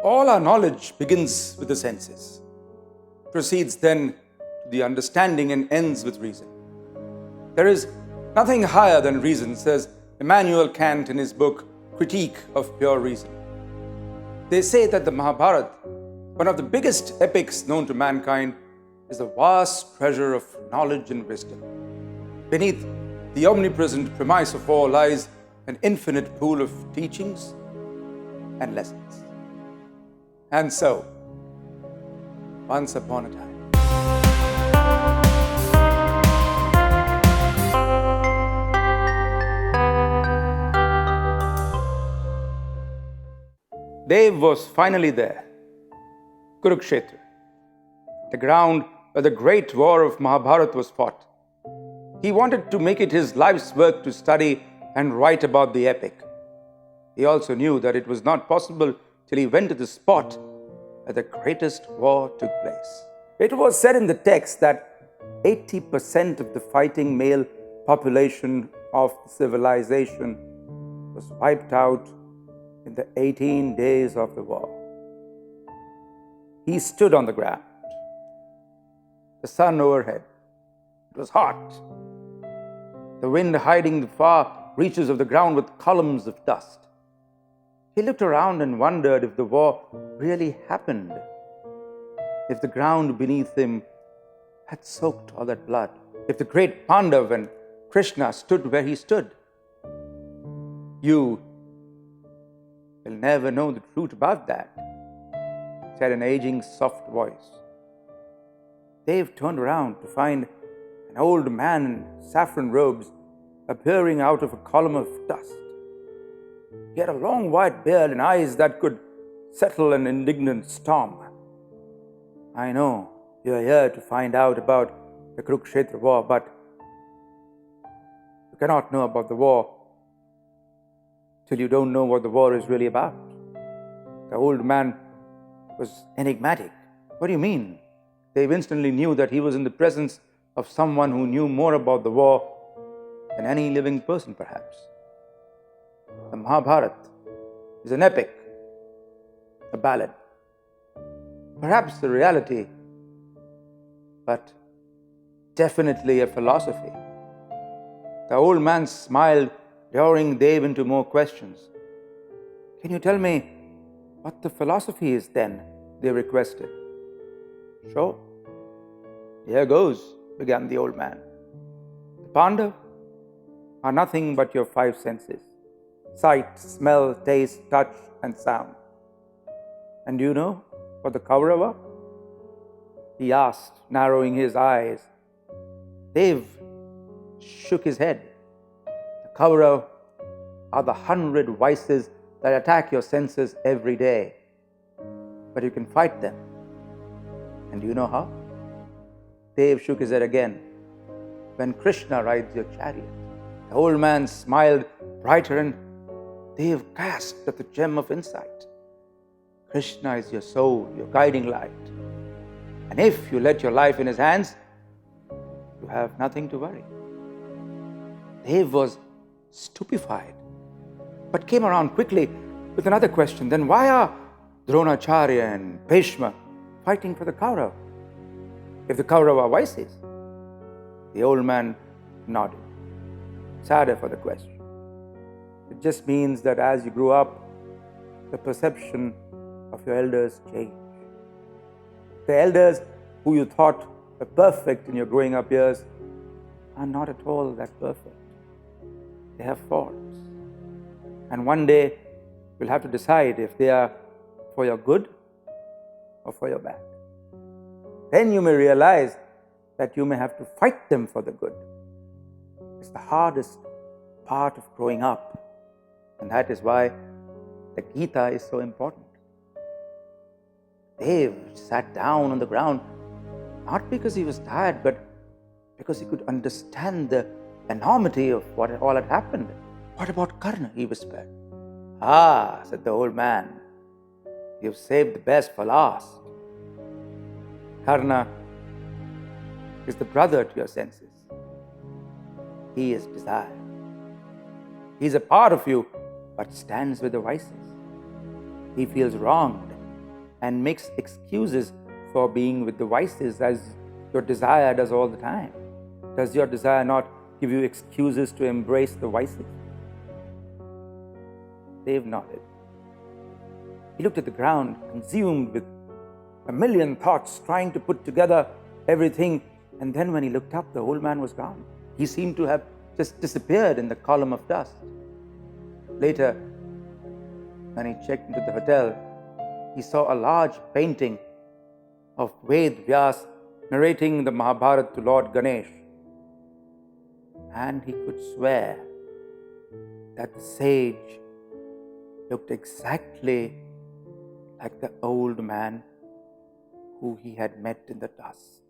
All our knowledge begins with the senses, proceeds then to the understanding and ends with reason. There is nothing higher than reason, says Immanuel Kant in his book Critique of Pure Reason. They say that the Mahabharata, one of the biggest epics known to mankind, is a vast treasure of knowledge and wisdom. Beneath the omnipresent premise of all lies an infinite pool of teachings and lessons. And so, once upon a time, Dev was finally there, Kurukshetra, the ground where the great war of Mahabharata was fought. He wanted to make it his life's work to study and write about the epic. He also knew that it was not possible till he went to the spot where the greatest war took place. It was said in the text that 80% of the fighting male population of civilization was wiped out in the 18 days of the war. He stood on the ground, the sun overhead. It was hot, the wind hiding the far reaches of the ground with columns of dust. He looked around and wondered if the war really happened, if the ground beneath him had soaked all that blood, if the great Pandav and Krishna stood where he stood. You will never know the truth about that, said an aging, soft voice. Dev turned around to find an old man in saffron robes appearing out of a column of dust. He had a long white beard and eyes that could settle an indignant storm. I know you are here to find out about the Kurukshetra war, but you cannot know about the war till you don't know what the war is really about. The old man was enigmatic. What do you mean? They instantly knew that he was in the presence of someone who knew more about the war than any living person, perhaps. The Mahabharata is an epic, a ballad, perhaps a reality, but definitely a philosophy. The old man smiled, luring Dev into more questions. Can you tell me what the philosophy is then? They requested. Sure. Here goes, began the old man. The Pandav are nothing but your five senses: sight, smell, taste, touch, and sound. And do you know what the Kaurava are? He asked, narrowing his eyes. Dev shook his head. The Kaurava are the 100 vices that attack your senses every day. But you can fight them. And do you know how? Dev shook his head again. When Krishna rides your chariot. The old man smiled brighter and Dev gasped at the gem of insight. Krishna is your soul, your guiding light. And if you let your life in his hands, you have nothing to worry. Dev was stupefied, but came around quickly with another question. Then why are Dronacharya and Bhishma fighting for the Kaurava? If the Kaurava are vices? The old man nodded, sadder for the question. It just means that as you grow up, the perception of your elders change. The elders who you thought were perfect in your growing up years are not at all that perfect. They have faults. And one day, you'll have to decide if they are for your good or for your bad. Then you may realize that you may have to fight them for the good. It's the hardest part of growing up. And that is why the Gita is so important. Dev sat down on the ground, not because he was tired, but because he could understand the enormity of what all had happened. What about Karna? He whispered. Ah, said the old man, you've saved the best for last. Karna is the brother to your senses. He is desire. He is a part of you, but stands with the vices. He feels wronged and makes excuses for being with the vices as your desire does all the time. Does your desire not give you excuses to embrace the vices? Dave nodded. He looked at the ground, consumed with a million thoughts, trying to put together everything. And then when he looked up, the old man was gone. He seemed to have just disappeared in the column of dust. Later, when he checked into the hotel, he saw a large painting of Ved Vyas narrating the Mahabharata to Lord Ganesh. And he could swear that the sage looked exactly like the old man who he had met in the dust.